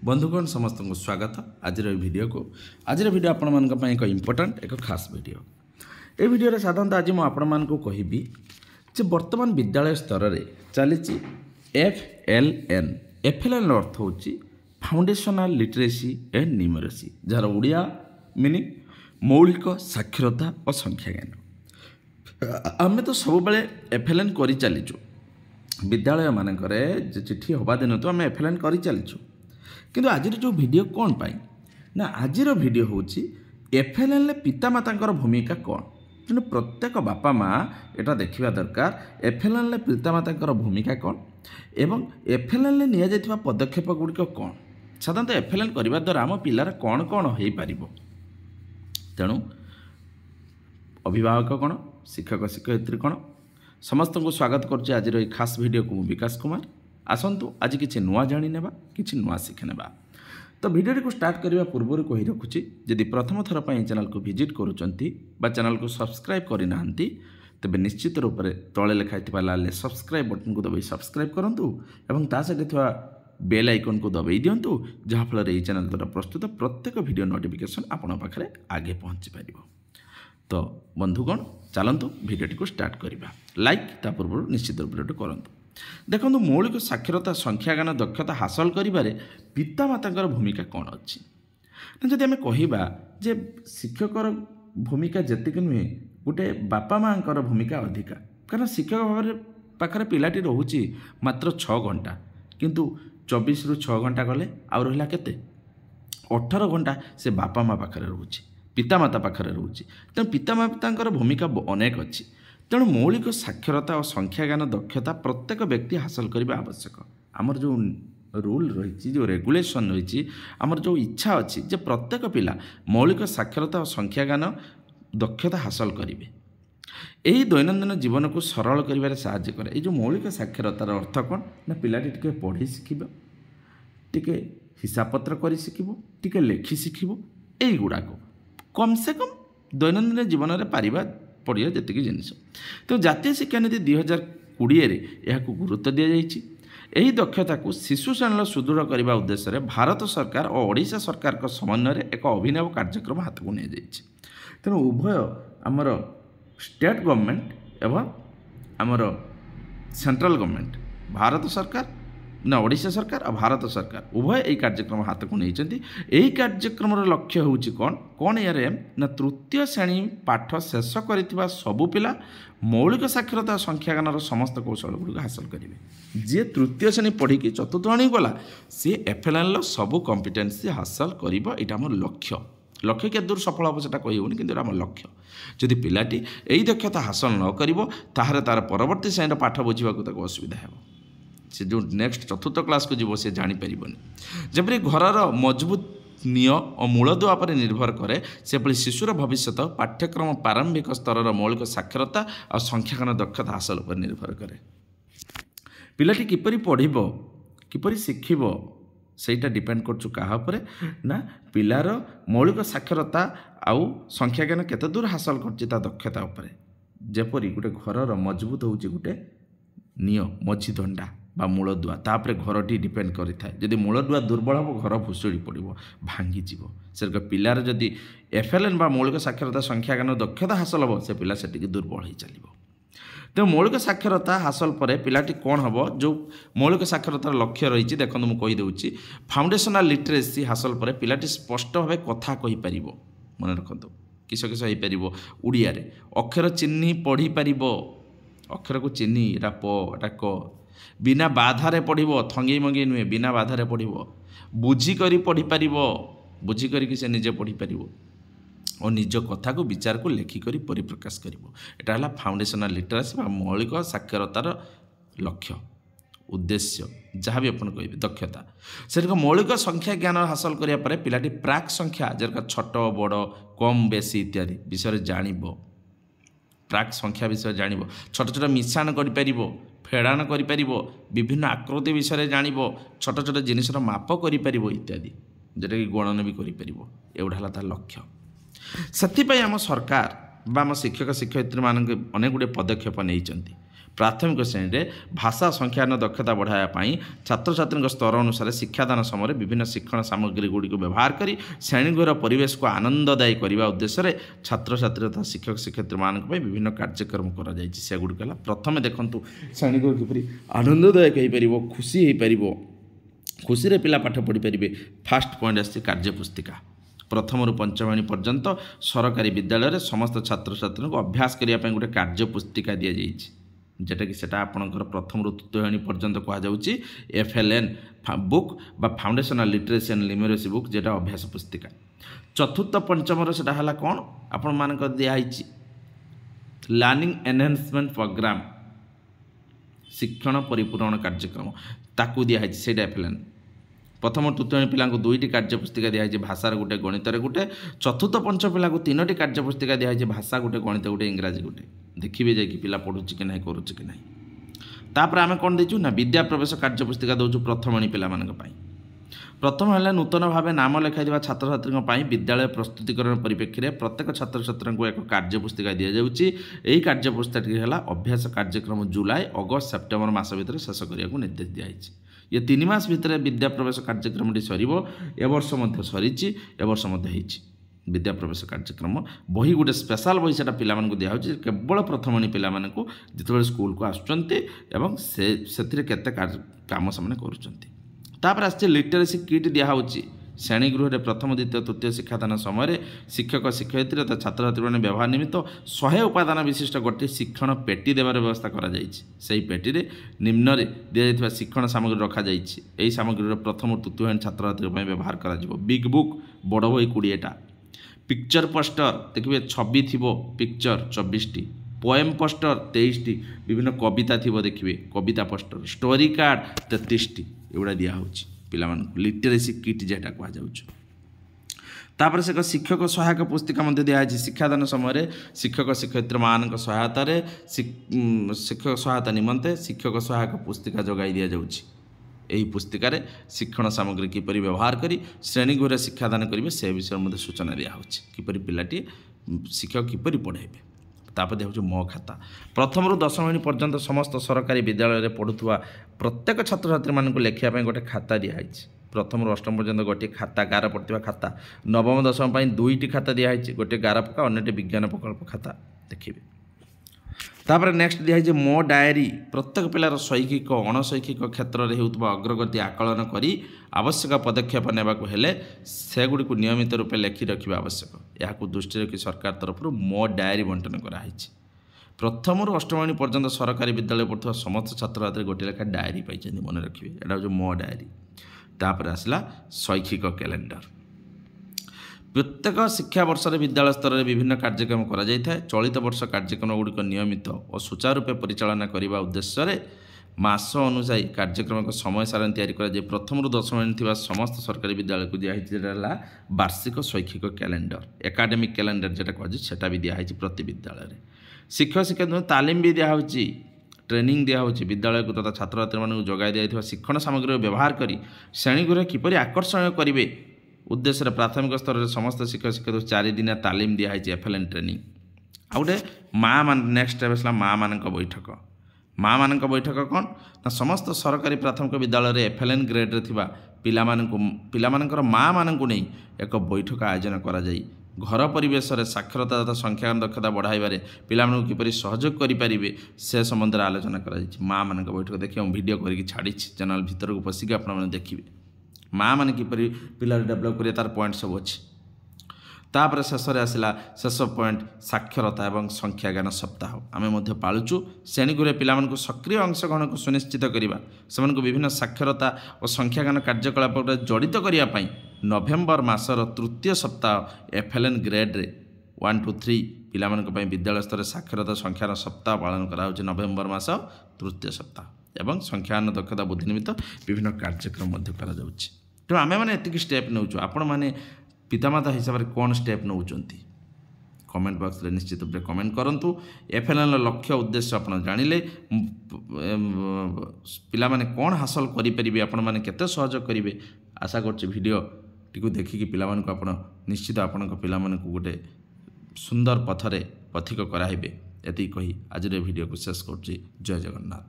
बंधुगण समस्त को स्वागत आज वीडियो को आज वीडियो आपण मान एक इम्पोर्टाट एक खास वीडियो ये वीडियो साधारणतः आज मुझे कहबी जे वर्तमान विद्यालय स्तर में चली FLN FLN अर्थ हूँ फाउंडेशनल लिटरेसी एंड न्यूमरेसी जार उड़िया मीनिंग मौलिक साक्षरता और संख्या ज्ञान आम तो सब FLN कर चलीचु विद्यालय मानक चिठी हवा दिन तो आम FLN कर चलीचु किंतु आज जो वीडियो कौन पाई ना आज वीडियो हूँ FLN पितामाता भूमिका कौन तेणु प्रत्येक बापा माँ यहाँ देखा दरकार FLN पितामाता भूमिका कौन एवं FLN नि पदक्षेप गुड़िक कौन साधारणतः FLN करने द्वारा आम पिलार कौन कौन हो पार तेणु अभिभावक कौन शिक्षक शिक्षयित्री कौन समस्त को स्वागत करुच्चे आज खास वीडियो को विकास कुमार आसतु आज किसी नुआ जाणी नेबा किसी नुआ शिखि नेबा तो वीडियो को स्टार्ट करने पूर्व कही रखुच्छी जदि प्रथम थर पर चैनल को विजिट करुँच चैनल को सब्सक्राइब करना तेज निश्चित रूप से तले लिखाई लाल सब्सक्राइब बटन को दबाई सब्सक्राइब करूँ और ता सहित बेल आइकन को दबाई दिंतु जहाँफल ये चैनल द्वारा प्रस्तुत प्रत्येक वीडियो नोटिफिकेशन आपण पाखे आगे पहुँची पार तो बंधुगण चलतु वीडियो को स्टार्ट करवा लाइक ता पूर्व निश्चित रूप से करूँ देखो मौलिक साक्षरता संख्या ज्ञान दक्षता हासिल करिबारे पितामाता भूमिका कौन अच्छी जदि आम कहवा जे शिक्षकर भूमिका जीक नुहे गोटे बापा माँ भूमिका अधिका कारण शिक्षक भाव पाखे पिलाटी रोचे मात्र 6 घंटा किंतु 24 ରୁ 6 घंटा गले आउ रहा केते 18 घंटा से बापा माँ पाखे रोचे पितामाता पाखे रोचे तेणु पितामाता भूमिका अनेक अच्छी तेणु मौलिक साक्षरता और संख्या ज्ञान दक्षता प्रत्येक व्यक्ति हासिल करने आवश्यक आमर जो रूल रही जो रेगुलेशन रही आमर जो इच्छा अच्छी जे प्रत्येक पिला मौलिक साक्षरता और संख्या ज्ञान दक्षता हासिल करेंगे यही दैनंदिन जीवन को सरल कर साहाय्य करे जो मौलिक साक्षरतार अर्थ कौन ना पिलाटी टिके पढ़ी शिखिब टिके हिसाब पत्र कर शिखिब टिके लेखि शिखिब यही गुड़ाक कम से कम दैनंदिन जीवन में पारिबा पढ़िया जी जिनस तो जातीय शिक्षा नीति 2020 यह गुरुत्व दि जाइए यही दक्षता को शिशु श्रेणी सुदृढ़ करने उद्देश्य भारत सरकार और ओडिशा सरकार का समन्वय एक अभिनव कार्यक्रम हाथ को नहीं जाइए तेणु उभय आमर स्टेट गवर्नमेंट एवं आमर सेंट्रल गवर्नमेंट भारत सरकार ना ओडिशा सरकार और भारत सरकार उभय यही कार्यक्रम हाथ को नहीं यही कार्यक्रम लक्ष्य हूँ कौन कौन यार एम ना तृतीय श्रेणी पाठ शेष कर सबू पिला मौलिक साक्षरता संख्या ज्ञान समस्त कौशल गुड़िक हासिल करेंगे जी तृतीय श्रेणी पढ़ी चतुर्थ श्रेणी गला सी FLN सबू कॉम्पिटेंसी हासिल कर यहाँ आम लक्ष्य लक्ष्य के दूर सफल हम से कहूनी कि आम लक्ष्य जदि पिलाटी यही दक्षता हासिल न कर तार परवर्ती श्रेणी पाठ बुझा असुविधा है से जो नेक्स्ट चतुर्थ क्लास को जीव से जापर जबरी घर मजबूत निय और मूलदुआ पर निर्भर करे से शिशुर भविष्य पाठ्यक्रम प्रारंभिक स्तर मौलिक साक्षरता और संख्याज्ञान दक्षता हासिल पर निर्भर करे पिलाटी किपरि पढ़िब किपरि शिखिब सेटा डिपेंड करछु कहा पर ना पिलार मौलिक साक्षरता आउ संख्याज्ञान केते दूर हासिल करछि ता दक्षता उपर जेपरि गोटे घर मजबूत होउछि गोटे निय मझी दंडा बा मूलदुआ तापर घरटी डिपेंड करि थाए जदि मूलदुआ दुर्बल हो घर भुसुड़ी पड़ो भांगी से पिलार जदि FLN बा मौलिक साक्षरता संख्या ज्ञान दक्षता हासिल हो से पिला से दुर्बल हो चलो तो मौलिक साक्षरता हासिल पर पिलाटी कौन हम जो मौलिक साक्षरतार लक्ष्य रही देखो मुझे कहीदे फाउंडेशनल लिटरेसी हासिल पर पिलाटी स्पष्ट भाव कथा कहीपर मन रखु किस किस हो पार उड़िया अक्षर चिन्ह पढ़ी पार अक्षर को चिन्ह एटा प एटा क बिना बाधारे पढ़ो थंगई मंगई नुहे बिना बाधारे पढ़ो बुझिक पढ़ी पार बुझिक से निजे पढ़ी पार और निज कथा को विचार को लेखिक परिप्रकाश कर फाउंडेशनल लिटरेसी मौलिक साक्षरतार लक्ष्य उद्देश्य जहाँ भी अपन कहे दक्षता से मौलिक संख्या ज्ञान हासिल कराया पिलाटी प्राक संख्या जर छोट बड़ कम बेसी इत्यादि विषय जानिब प्राक संख्या विषय जानिब छोट छोट मिश्रण कर फेड़ान कर विभिन्न आकृति विषय जानिब छोट छोट जिनिसर माप कर इत्यादि जोटा कि गणन भी करा तार लक्ष्य से आम सरकार बा आम शिक्षक शिक्षयित्री मान अनेक गुड़े पदक्षेप नहीं ପ୍ରାଥମିକ ଶ୍ରେଣୀରେ ଭାଷା ସଂଖ୍ୟାନ ଦକ୍ଷତା ବଢ଼ାଇବା ପାଇଁ ଛାତ୍ରଛାତ୍ରୀଙ୍କ ସ୍ତର ଅନୁସାରେ ଶିକ୍ଷାଦାନ ସମୟରେ ବିଭିନ୍ନ ଶିକ୍ଷଣ ସାମଗ୍ରୀ ଗୁଡ଼ିକୁ ବ୍ୟବହାର କରି ଶ୍ରେଣୀଗୃହର ପରିବେଶକୁ ଆନନ୍ଦଦାୟୀ କରିବା ଉଦ୍ଦେଶ୍ୟରେ ଛାତ୍ରଛାତ୍ରୀ ତଥା ଶିକ୍ଷକ ଶିକ୍ଷୟିତ୍ରୀମାନଙ୍କ ପାଇଁ ବିଭିନ୍ନ କାର୍ଯ୍ୟକ୍ରମ କରାଯାଇଛି। ସେଗୁଡ଼ିକ ହେଲା, ପ୍ରଥମେ ଦେଖନ୍ତୁ ଶ୍ରେଣୀଗୃହ କିପରି ଆନନ୍ଦଦାୟକ ହୋଇପାରିବ, ଖୁସି ହୋଇପାରିବ, ଖୁସିରେ ପିଲା ପାଠ ପଢ଼ିପାରିବେ। ଫାଷ୍ଟ ପଏଣ୍ଟ ଆସିଛି କାର୍ଯ୍ୟପୁସ୍ତିକା। ପ୍ରଥମରୁ ପଞ୍ଚମ ଶ୍ରେଣୀ ପର୍ଯ୍ୟନ୍ତ ସରକାରୀ ବିଦ୍ୟାଳୟରେ ସମସ୍ତ ଛାତ୍ରଛାତ୍ରୀଙ୍କୁ ଅଭ୍ୟାସ କରିବା ପାଇଁ ଗୋଟେ କାର୍ଯ୍ୟପୁସ୍ତିକା ଦିଆଯାଇଛି, যেটাকি সেটা আপনার প্রথমরু তৃতীয় শ্রেণী পর্যন্ত কুহযাচ্ছে FLN বুক বা ফাউন্ডেশনাল লিটারেসি এন্ড লিটারেসি বুক, যেটা অভ্যাস পুস্তিকা। চতুর্থ পঞ্চমর সেটা হল কোণ আপনার দিয়াহইছি লার্নিং এনহান্সমেন্ট প্রোগ্রাম, শিক্ষণ পরিপূরণ কার্যক্রম, তাকে দিয়াহইছি সেইটা FLN। প্রথম তৃতীয় শ্রেণী পিলাଙ୍କୁ দুইটি କାର୍ଯ୍ୟପୁସ୍ତିକା ଦିଆହେଇଛି, ଭାଷାର ଗୋଟେ ଗଣିତରେ ଗୋଟେ। ଚତୁର୍ଥ ପଞ୍ଚମ ପିଲାଙ୍କୁ ତିନୋଟି କାର୍ଯ୍ୟପୁସ୍ତିକା ଦିଆହେଇଛି, ଭାଷା ଗୋଟେ, ଗଣିତ ଗୋଟେ, ଇଂରାଜୀ ଗୋଟେ। ଦେଖିବେ ଯାଇକି ପିଲା ପଢ଼ୁଛି କି ନାହିଁ, କରୁଛି କି ନାହିଁ। ତାପରେ ଆମେ କ'ଣ ଦେଇଛୁ ନା ବିଦ୍ୟା ପ୍ରବେଶ କାର୍ଯ୍ୟପୁସ୍ତିକା ଦେଉଛୁ ପ୍ରଥମ ଶ୍ରେଣୀ ପିଲାମାନଙ୍କ ପାଇଁ। ପ୍ରଥମ ହେଲା ନୂତନ ଭାବେ ନାମ ଲେଖାଇଥିବା ଛାତ୍ରଛାତ୍ରୀଙ୍କ ପାଇଁ ବିଦ୍ୟାଳୟ ପ୍ରସ୍ତୁତିକରଣ ପରିପ୍ରେକ୍ଷୀରେ ପ୍ରତ୍ୟେକ ଛାତ୍ରଛାତ୍ରୀଙ୍କୁ ଏକ କାର୍ଯ୍ୟପୁସ୍ତିକା ଦିଆଯାଉଛି। ଏହି କାର୍ଯ୍ୟପୁସ୍ତିକାଟି ହେଲା ଅଭ୍ୟାସ କାର୍ଯ୍ୟକ୍ରମ ଜୁଲାଇ, ଅଗଷ୍ଟ, ସେପ୍ଟେମ୍ବର ମାସ ଭିତରେ ଶେଷ କରିବାକୁ ନିର୍ଦ୍ଦେଶ ଦିଆଯାଇଛି। ये 3 मास भितर विद्या प्रवेश कार्यक्रम सर वर्ष सरी वर्ष विद्या प्रवेश कार्यक्रम बही गोटे स्पेशल बही से पिला दिया केवल प्रथम श्रेणी पिला जिते स्कूल को आसुँच केते काम से कर लिटरेसी किट दिखाई श्रेणीगृह प्रथम द्वितीय तृतीय शिक्षादान समय शिक्षक शिक्षयित्री तथा छात्र छात्री मैंने व्यवहार निमित्त 100 उपादान विशिष्ट गोटे शिक्षण पेटी देवार व्यवस्था करा पेटी निम्न दि शिक्षण सामग्री रखा यही सामग्री प्रथम तृतीय श्रेणी छात्र छात्री व्यवहार कर बिग बुक बड़ बही 20टा, पिक्चर पोस्टर देखिए 26 थी, पिक्चर 24टी, पोएम पोस्टर 23टी, विभिन्न कविता थी देखिए कविता पोस्टर, स्टोरी कार्ड 33टी एगुड़ा दिखाई पिला लिटरेसी किट जेटा कहुपर से शिक्षक सहायक पुस्तिका दिखाई शिक्षादान समय शिक्षक शिक्षयित्री मान सहायता शिक्षक सहायता निमंते शिक्षक सहायक पुस्तिका जगाई दि जाऊँगी। यही पुस्तिकार शिक्षण सामग्री किपरि व्यवहार करी श्रेणीगृह शिक्षादान करेंगे से विषय में सूचना दिखाई किपरि पिलाटी शिक्षक किपरि पढ़ेबे। तापर देखो मो खाता प्रथम रु 10 श्रेणी पर्यंत समस्त सरकारी विद्यालय पढ़ुवा प्रत्येक छात्र छात्री मानक लेखापी गोटे खाता दिखाई प्रथम रु 8म पर्यंत गोटे खाता गार पड़ता खाता, नवम दशम 2टी खाता दिखाई गोटे गार पका अन्यटी विज्ञान प्रकल्प खाता देखिए। तापर नेक्स्ट दिखाई मो डायरी प्रत्येक पिलार शैक्षिक अणशैक्षिक क्षेत्र में होता अग्रगति आकलन कर आवश्यक पदक्षेप नेबाक हेले सेगुड़ी को नियमित रूपे लेखि रखा आवश्यक। यह दृष्टि रखी सरकार तरफ मो डायरी बंटन कराई। प्रथम रु 8म श्रेणी पर्यंत सरकारी विद्यालय पढ़ुवा समस्त छात्र छात्री गोटे लेखा डायरी पाई मन रखिए, यहाँ हूँ मो डायरी। तापर आसला शैक्षिक कैलेंडर प्रत्येक शिक्षा वर्ष विद्यालय स्तर में विभिन्न कार्यक्रम करा चलित वर्ष कार्यक्रम गुड़िक नियमित और सुचारू रूपे परिचालना करने उद्देश्य मास अनुसायी कार्यक्रम समय सारणी तैयारी करा प्रथम रु 10 श्रेणी थी समस्त सरकारी विद्यालय को दिखाई वार्षिक शैक्षिक कैलेंडर एकाडेमिक कैलेंडर जेटा कहटा भी दिखाई प्रति विद्यालय शिक्षक शिक्षक तालीम भी दिखाई ट्रेनिंग दिखाई विद्यालय को तथा छात्र छात्री मानक जगाई दिया शिक्षण सामग्री व्यवहार कर श्रेणीगृह किपरि आकर्षण करेंगे उद्देश्य प्राथमिक स्तर में समस्त शिक्षक शिक्षक 4 दिनिया तालीम दिखाई FLN ट्रेनिंग। आ गए माँ मान नेक्स्ट आसला माँ मान बैठक। माँ मान बैठक कौन ना समस्त सरकारी प्राथमिक विद्यालय FLN ग्रेड्रे थिबा पिलामानंकर माँ मानक नहीं एक बैठक आयोजन करा जाई घर परिवेश में साक्षरता तथा संख्यान दक्षता बढ़ाइबारे पिलामानंकु किपरि सहयोग करिपारिबे से संबंध में आलोचना करा जाई। माँ मान बैठक देखिए वीडियो करके छाड़ी चैनल भीतर को पशिकी आप देखिए माँ मैंने किपरि पिला डेभलप करिए तार पॉइंट सब अच्छी। तापर शेष आसला शेष पॉइंट साक्षरता और संख्या ज्ञान सप्ताह आम पालुचु श्रेणीगृह पिला सक्रिय अंशग्रहण को सुनिश्चित करवा से विभिन्न साक्षरता और संख्या ज्ञान कार्यकलाप जड़ित करने नवेम्बर मासर तृतीय सप्ताह FLN ग्रेड्रे 1 to 3 पिला विद्यालय स्तर साक्षरता संख्यान सप्ताह पालन करा नवेम्बर मास तृतीय सप्ताह एवं संख्यान दक्षता बुद्धि निमित्त विभिन्न कार्यक्रम करा जाउछि। तो आमे माने एतिक स्टेप नौचु आपण माने पितामाता हिसाब से कौन स्टेप नौचंती कमेंट बॉक्स रे निश्चित रूप से कमेंट करंतु। FLN लक्ष्य उद्देश्य आपण जानिले पिला माने कौन हासिल करि परिबे आपण माने केते सहयोग करिवे आशा करछि वीडियो टिकु देखिकी पिला मानकु आपण निश्चित आपणक पिला मानकु गोटे सुंदर पथरे पथिक कराइबे ଏତିକି କହି ଆଜିର ଭିଡ଼ିଓକୁ ଶେଷ କରୁଛି। ଜୟ ଜଗନ୍ନାଥ।